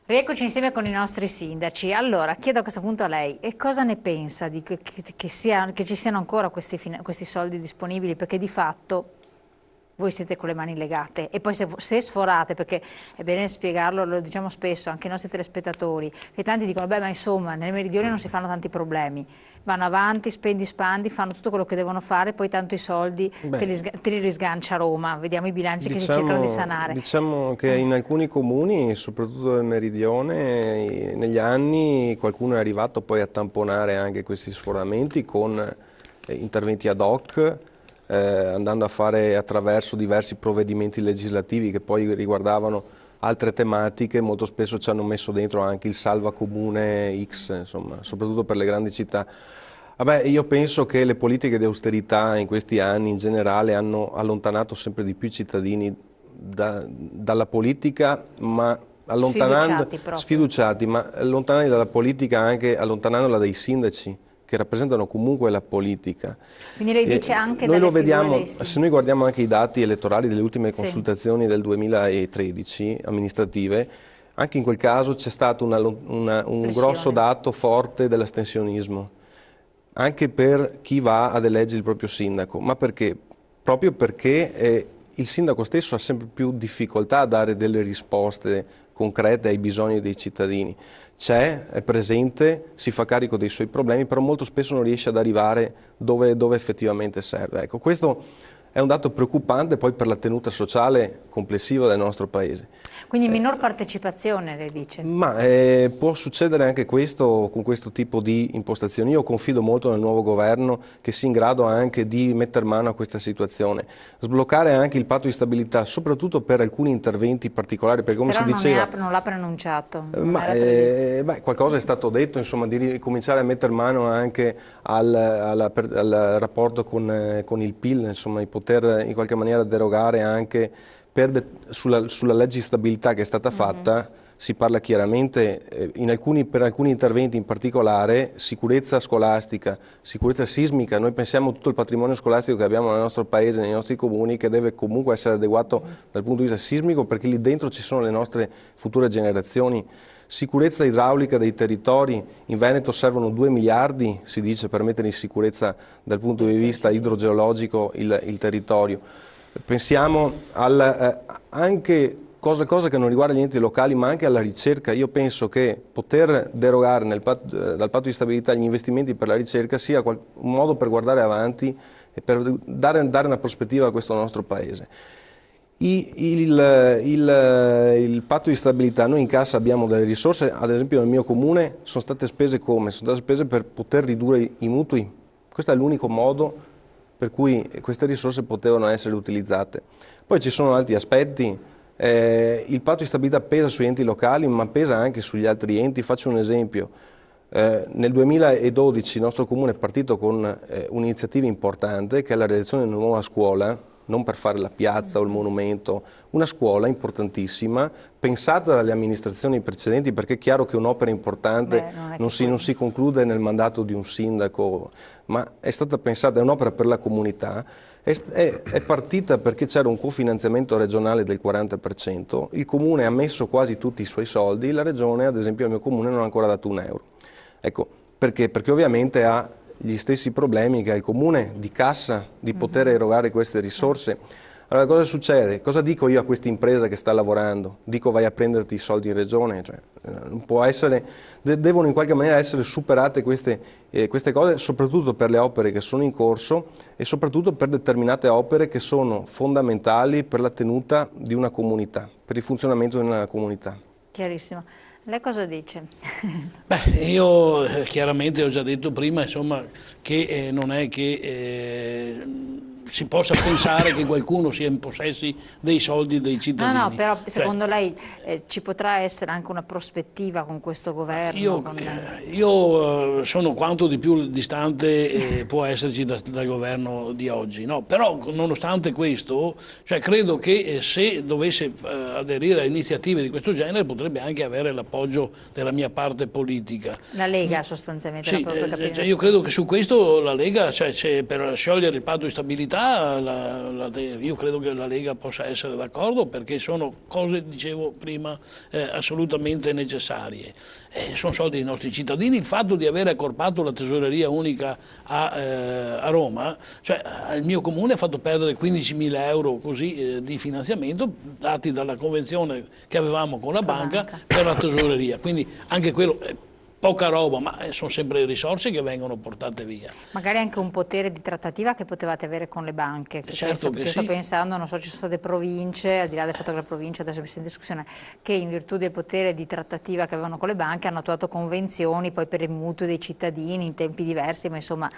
Rieccoci insieme con i nostri sindaci. Allora, chiedo a questo punto a lei, e cosa ne pensa di che ci siano ancora questi soldi disponibili? Perché di fatto voi siete con le mani legate e poi se sforate, perché è bene spiegarlo, lo diciamo spesso anche ai nostri telespettatori, che tanti dicono, beh, ma insomma, nel meridione non si fanno tanti problemi, vanno avanti, spendi, spandi, fanno tutto quello che devono fare, poi tanto i soldi te li risgancia Roma, vediamo i bilanci che si cercano di sanare. Diciamo che in alcuni comuni, soprattutto del meridione, negli anni qualcuno è arrivato poi a tamponare anche questi sforamenti con interventi ad hoc, andando a fare attraverso diversi provvedimenti legislativi che poi riguardavano altre tematiche. Molto spesso ci hanno messo dentro anche il salva comune X, insomma, soprattutto per le grandi città. Vabbè, io penso che le politiche di austerità in questi anni in generale hanno allontanato sempre di più i cittadini dalla politica, ma sfiduciati, ma allontanarli dalla politica anche allontanandola dai sindaci, che rappresentano comunque la politica. Quindi lei dice anche noi dalle lo vediamo, figure dei se noi guardiamo anche i dati elettorali delle ultime consultazioni del 2013 amministrative, anche in quel caso c'è stato un grosso dato forte dell'astensionismo, anche per chi va ad eleggere il proprio sindaco. Ma perché? Proprio perché il sindaco stesso ha sempre più difficoltà a dare delle risposte concrete ai bisogni dei cittadini. È presente, si fa carico dei suoi problemi, però molto spesso non riesce ad arrivare dove effettivamente serve. Ecco, questo è un dato preoccupante poi per la tenuta sociale complessiva del nostro Paese. Quindi minor partecipazione, lei dice? Ma può succedere anche questo con questo tipo di impostazioni. Io confido molto nel nuovo governo che sia in grado anche di mettere mano a questa situazione, sbloccare anche il patto di stabilità, soprattutto per alcuni interventi particolari, perché come però si diceva... non l'ha pronunciato. Qualcosa è stato detto, insomma, di ricominciare a mettere mano anche al rapporto con il PIL, insomma, di poter in qualche maniera derogare anche sulla legge di stabilità che è stata fatta. Si parla chiaramente per alcuni interventi, in particolare sicurezza scolastica, sicurezza sismica. Noi pensiamo a tutto il patrimonio scolastico che abbiamo nel nostro paese, nei nostri comuni, che deve comunque essere adeguato dal punto di vista sismico, perché lì dentro ci sono le nostre future generazioni. Sicurezza idraulica dei territori, in Veneto servono 2 miliardi, si dice, per mettere in sicurezza dal punto di vista idrogeologico il territorio. Pensiamo anche cosa che non riguarda gli enti locali, ma anche alla ricerca. Io penso che poter derogare dal patto di stabilità gli investimenti per la ricerca sia un modo per guardare avanti e per dare una prospettiva a questo nostro Paese. Il patto di stabilità, noi in cassa abbiamo delle risorse, ad esempio nel mio comune sono state spese come? Sono state spese per poter ridurre i mutui. Questo è l'unico modo per cui queste risorse potevano essere utilizzate. Poi ci sono altri aspetti. Il patto di stabilità pesa sugli enti locali, ma pesa anche sugli altri enti. Faccio un esempio. Nel 2012 il nostro comune è partito con un'iniziativa importante, che è la realizzazione di una nuova scuola, non per fare la piazza o il monumento, una scuola importantissima, pensata dalle amministrazioni precedenti, perché è chiaro che un'opera importante non si conclude nel mandato di un sindaco, ma è stata pensata, è un'opera per la comunità, è partita perché c'era un cofinanziamento regionale del 40%, il comune ha messo quasi tutti i suoi soldi, la regione, ad esempio il mio comune, non ha ancora dato un euro. Ecco, perché? Perché ovviamente ha gli stessi problemi che ha il comune di cassa, di poter erogare queste risorse. Allora cosa succede? Cosa dico io a questa impresa che sta lavorando? Dico vai a prenderti i soldi in regione? Cioè, non può essere, devono in qualche maniera essere superate queste cose, soprattutto per le opere che sono in corso e soprattutto per determinate opere che sono fondamentali per la tenuta di una comunità, per il funzionamento di una comunità. Chiarissimo. Lei cosa dice? Beh, io chiaramente ho già detto prima, insomma, che non è che si possa pensare che qualcuno sia in possessi dei soldi dei cittadini. No, però secondo lei ci potrà essere anche una prospettiva con questo governo? Io sono quanto di più distante può esserci dal governo di oggi, no? Però nonostante questo, cioè, credo che se dovesse aderire a iniziative di questo genere potrebbe anche avere l'appoggio della mia parte politica. La Lega sostanzialmente? Sì, io credo che su questo la Lega, cioè, per sciogliere il patto di stabilità realtà io credo che la Lega possa essere d'accordo, perché sono cose, dicevo prima, assolutamente necessarie. Sono soldi dei nostri cittadini. Il fatto di aver accorpato la tesoreria unica a Roma, cioè il mio comune ha fatto perdere 15.000 euro così di finanziamento dati dalla convenzione che avevamo con la banca per la tesoreria, quindi anche quello è poca roba, ma sono sempre risorse che vengono portate via. Magari anche un potere di trattativa che potevate avere con le banche, certo perché sto pensando, non so, ci sono state province, al di là del fatto che la provincia adesso è in discussione, che in virtù del potere di trattativa che avevano con le banche hanno attuato convenzioni poi per i mutui dei cittadini in tempi diversi, ma insomma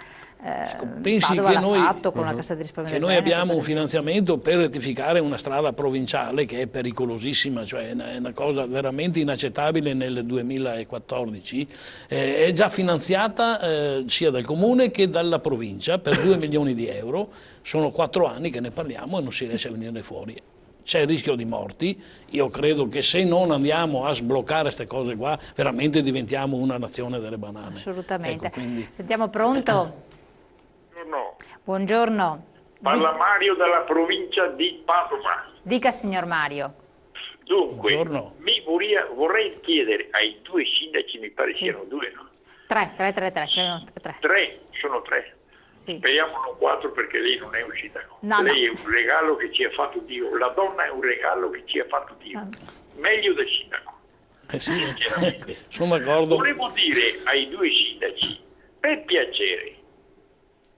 pensi Padova che l'ha noi, fatto con la Cassa di risparmio che del noi Veneto, abbiamo un finanziamento per rettificare una strada provinciale che è pericolosissima, cioè è una cosa veramente inaccettabile nel 2014, è già finanziata sia dal comune che dalla provincia per 2 milioni di euro, sono 4 anni che ne parliamo e non si riesce a venirne fuori. C'è il rischio di morti. Io credo che se non andiamo a sbloccare queste cose qua, veramente diventiamo una nazione delle banane. Assolutamente. Ecco, quindi... Sentiamo, pronto? Buongiorno. Buongiorno. Parla Mario dalla provincia di Padova. Dica, signor Mario. Dunque, Buongiorno. vorrei chiedere ai due sindaci, mi pare siano due, no? Tre. Sono tre. Sì. Speriamo non 4 perché lei non è un sindaco. No, lei è un regalo che ci ha fatto Dio, la donna è un regalo che ci ha fatto Dio. Meglio del sindaco. Sì, sono d'accordo. Volevo dire ai due sindaci, per piacere,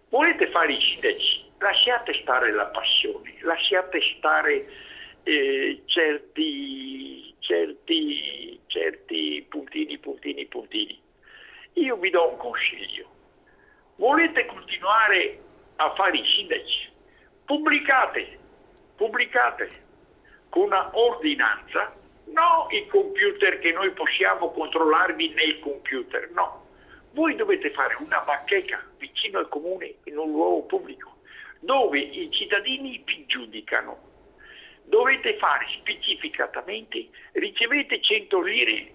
volete fare i sindaci, lasciate stare la passione, lasciate stare certi puntini. Io vi do un consiglio. Volete continuare a fare i sindaci? Pubblicate con una ordinanza, no i computer che noi possiamo controllarvi nel computer, no. Voi dovete fare una bacheca vicino al comune in un luogo pubblico dove i cittadini vi giudicano. Dovete fare specificatamente, ricevete 100 lire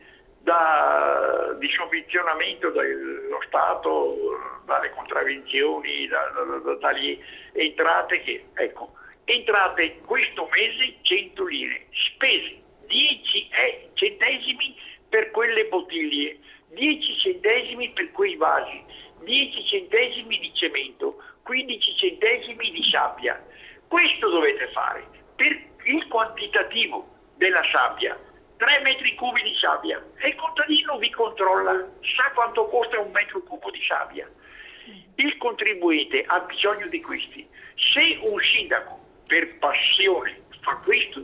di sovvenzionamento dallo Stato, dalle contravvenzioni, dalle entrate entrate questo mese 100 lire, spese 10 centesimi per quelle bottiglie, 10 centesimi per quei vasi, 10 centesimi di cemento, 15 centesimi di sabbia. Questo dovete fare per il quantitativo della sabbia. 3 metri cubi di sabbia e il contadino vi controlla, sa quanto costa un metro cubo di sabbia. Il contribuente ha bisogno di questi. Se un sindaco per passione fa questo,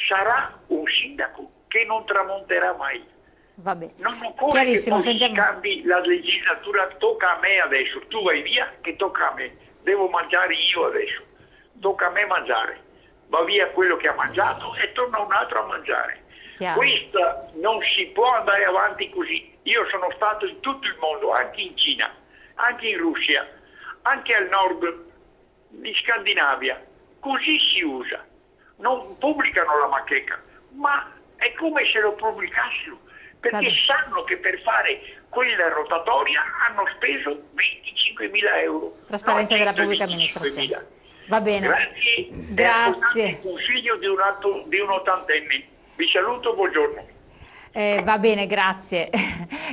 sarà un sindaco che non tramonterà mai. Va bene. Non occorre che poi sentiamo... cambi la legislatura, tocca a me adesso, tu vai via che tocca a me, devo mangiare io adesso, tocca a me mangiare, va via quello che ha mangiato e torna un altro a mangiare. Chiaro. Questa non si può andare avanti così. Io sono stato in tutto il mondo, anche in Cina, anche in Russia, anche al nord di Scandinavia. Così si usa. Non pubblicano la bacheca, ma è come se lo pubblicassero, perché sanno che per fare quella rotatoria hanno speso 25.000 euro. Trasparenza della pubblica amministrazione. Va bene. Grazie. È il consiglio di un ottantenne. Vi saluto, buongiorno. Va bene, grazie.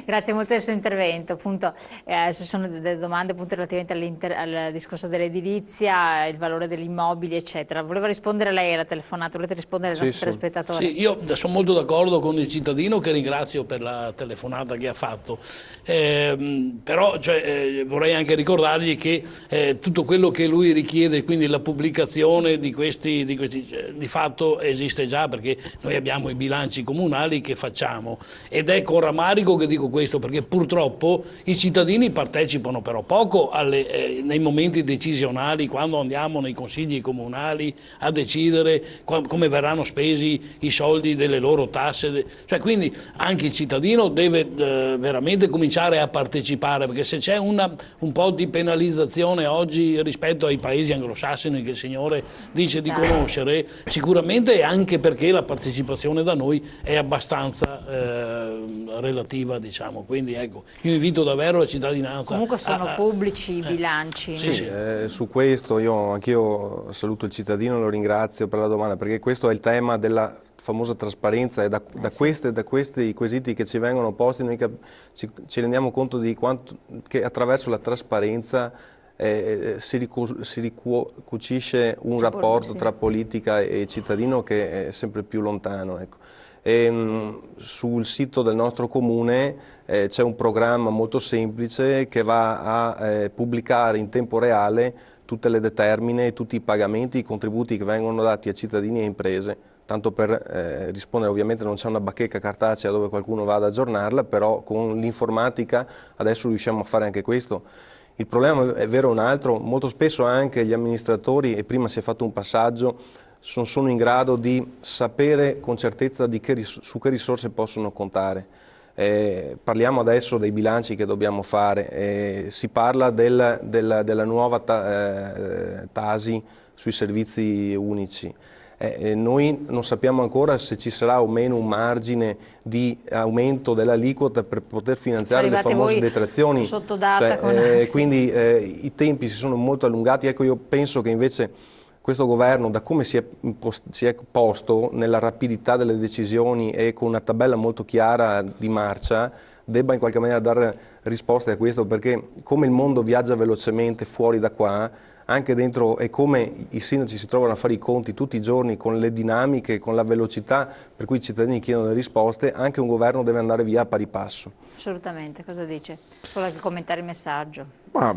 Grazie molto del suo intervento. Appunto, se sono delle domande appunto, relativamente al discorso dell'edilizia, il valore degli immobili, eccetera. Voleva rispondere lei alla telefonata? Volete rispondere ai nostri telespettatori? Sì, io sono molto d'accordo con il cittadino che ringrazio per la telefonata che ha fatto. Però vorrei anche ricordargli che tutto quello che lui richiede, quindi la pubblicazione di questi di fatto esiste già, perché noi abbiamo i bilanci comunali che facciamo. Ed è con rammarico che dico questo, perché purtroppo i cittadini partecipano però poco nei momenti decisionali, quando andiamo nei consigli comunali a decidere come verranno spesi i soldi delle loro tasse. Cioè, quindi anche il cittadino deve veramente cominciare a partecipare, perché se c'è un po' di penalizzazione oggi rispetto ai paesi anglosassoni che il Signore dice di conoscere, sicuramente è anche perché la partecipazione da noi è abbastanza spesa relativa, diciamo. Quindi ecco, io invito davvero la cittadinanza. Comunque sono pubblici i bilanci. Sì, su questo anch'io saluto il cittadino e lo ringrazio per la domanda, perché questo è il tema della famosa trasparenza, e da questi quesiti che ci vengono posti noi ci rendiamo conto di quanto che attraverso la trasparenza si ricucisce un rapporto tra politica e cittadino che è sempre più lontano. Ecco. Sul sito del nostro comune c'è un programma molto semplice che va a pubblicare in tempo reale tutte le determine, tutti i pagamenti, i contributi che vengono dati a cittadini e imprese. Tanto per rispondere, ovviamente non c'è una bacheca cartacea dove qualcuno va ad aggiornarla, però con l'informatica adesso riusciamo a fare anche questo. Il problema è vero un altro, molto spesso anche gli amministratori, e prima si è fatto un passaggio, sono in grado di sapere con certezza su che risorse possono contare. Parliamo adesso dei bilanci che dobbiamo fare, si parla della nuova Tasi sui servizi unici. Noi non sappiamo ancora se ci sarà o meno un margine di aumento dell'aliquota per poter finanziare le famose detrazioni. Sotto data quindi i tempi si sono molto allungati. Ecco, io penso che invece questo governo, da come si è posto nella rapidità delle decisioni e con una tabella molto chiara di marcia, debba in qualche maniera dare risposte a questo, perché come il mondo viaggia velocemente fuori da qua, anche dentro, e come i sindaci si trovano a fare i conti tutti i giorni con le dinamiche, con la velocità per cui i cittadini chiedono le risposte, anche un governo deve andare via a pari passo. Assolutamente, cosa dice? Vuole commentare il messaggio? Ma,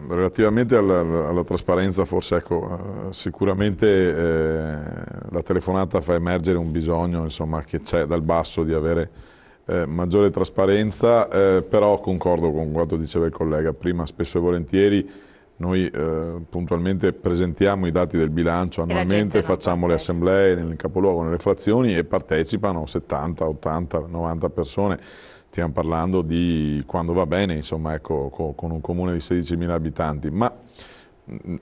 relativamente alla trasparenza, forse ecco, sicuramente la telefonata fa emergere un bisogno, insomma, che c'è dal basso di avere maggiore trasparenza, però concordo con quanto diceva il collega prima, spesso e volentieri noi puntualmente presentiamo i dati del bilancio annualmente, facciamo le assemblee nel capoluogo, nelle frazioni, e partecipano 70, 80, 90 persone. Stiamo parlando di quando va bene, insomma, ecco, con un comune di 16.000 abitanti. Ma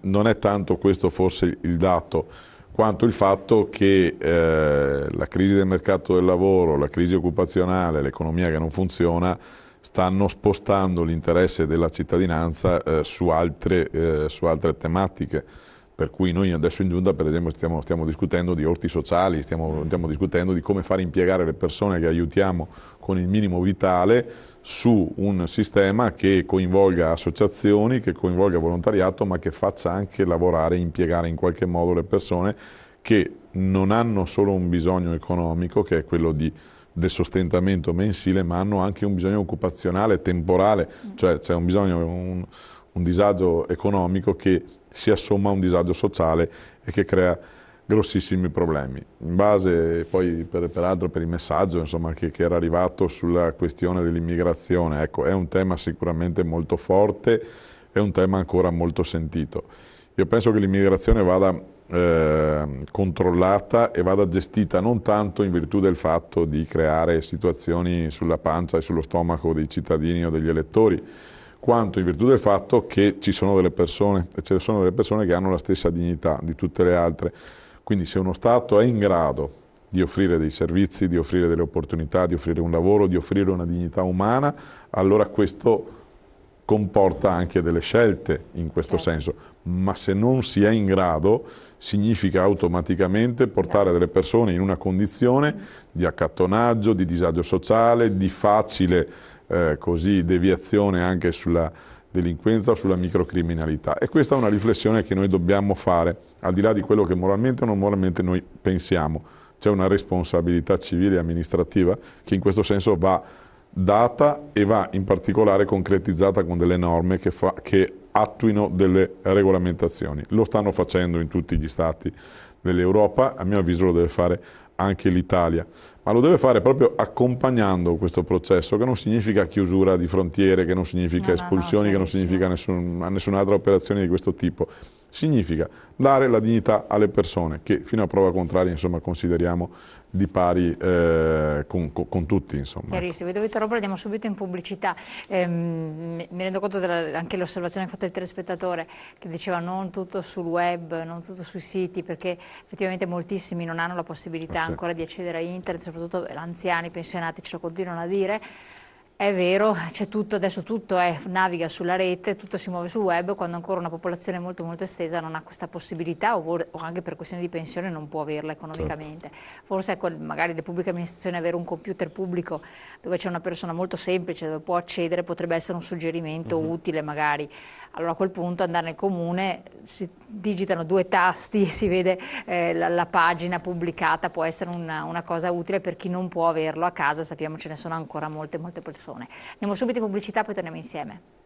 non è tanto questo forse il dato, quanto il fatto che la crisi del mercato del lavoro, la crisi occupazionale, l'economia che non funziona, stanno spostando l'interesse della cittadinanza su altre tematiche, per cui noi adesso in Giunta per esempio stiamo discutendo di orti sociali, stiamo discutendo di come fare impiegare le persone che aiutiamo con il minimo vitale su un sistema che coinvolga associazioni, che coinvolga volontariato, ma che faccia anche lavorare e impiegare in qualche modo le persone che non hanno solo un bisogno economico, che è quello del sostentamento mensile, ma hanno anche un bisogno occupazionale temporale, cioè c'è un bisogno, un disagio economico che si assomma a un disagio sociale e che crea grossissimi problemi. In base poi peraltro per il messaggio, insomma, che era arrivato sulla questione dell'immigrazione, ecco, è un tema sicuramente molto forte, è un tema ancora molto sentito. Io penso che l'immigrazione vada controllata e vada gestita non tanto in virtù del fatto di creare situazioni sulla pancia e sullo stomaco dei cittadini o degli elettori, quanto in virtù del fatto che ci sono delle persone, e ce ne sono delle persone che hanno la stessa dignità di tutte le altre. Quindi se uno Stato è in grado di offrire dei servizi, di offrire delle opportunità, di offrire un lavoro, di offrire una dignità umana, allora questo comporta anche delle scelte in questo senso, ma se non si è in grado significa automaticamente portare delle persone in una condizione di accattonaggio, di disagio sociale, di facile deviazione anche sulla delinquenza o sulla microcriminalità. E questa è una riflessione che noi dobbiamo fare, al di là di quello che moralmente o non moralmente noi pensiamo. C'è una responsabilità civile e amministrativa che in questo senso va data e va in particolare concretizzata con delle norme che attuino delle regolamentazioni. Lo stanno facendo in tutti gli stati dell'Europa, a mio avviso lo deve fare anche l'Italia, ma lo deve fare proprio accompagnando questo processo, che non significa chiusura di frontiere, che non significa espulsioni, che non significa nessun'altra operazione di questo tipo, significa dare la dignità alle persone che fino a prova contraria insomma, consideriamo di pari con tutti. Insomma. Chiarissimo, vi dovete roba, andiamo subito in pubblicità. Mi rendo conto anche l'osservazione che ha fatto il telespettatore che diceva non tutto sul web, non tutto sui siti, perché effettivamente moltissimi non hanno la possibilità ancora di accedere a internet, soprattutto anziani, pensionati ce lo continuano a dire. È vero, c'è tutto, adesso tutto naviga sulla rete, tutto si muove sul web, quando ancora una popolazione molto molto estesa non ha questa possibilità o anche per questioni di pensione non può averla economicamente. Forse ecco, magari le pubbliche amministrazioni avere un computer pubblico dove c'è una persona molto semplice dove può accedere potrebbe essere un suggerimento utile magari. Allora a quel punto andare nel comune, si digitano 2 tasti, si vede la pagina pubblicata, può essere una cosa utile per chi non può averlo a casa, sappiamo ce ne sono ancora molte persone. Andiamo subito in pubblicità, poi torniamo insieme.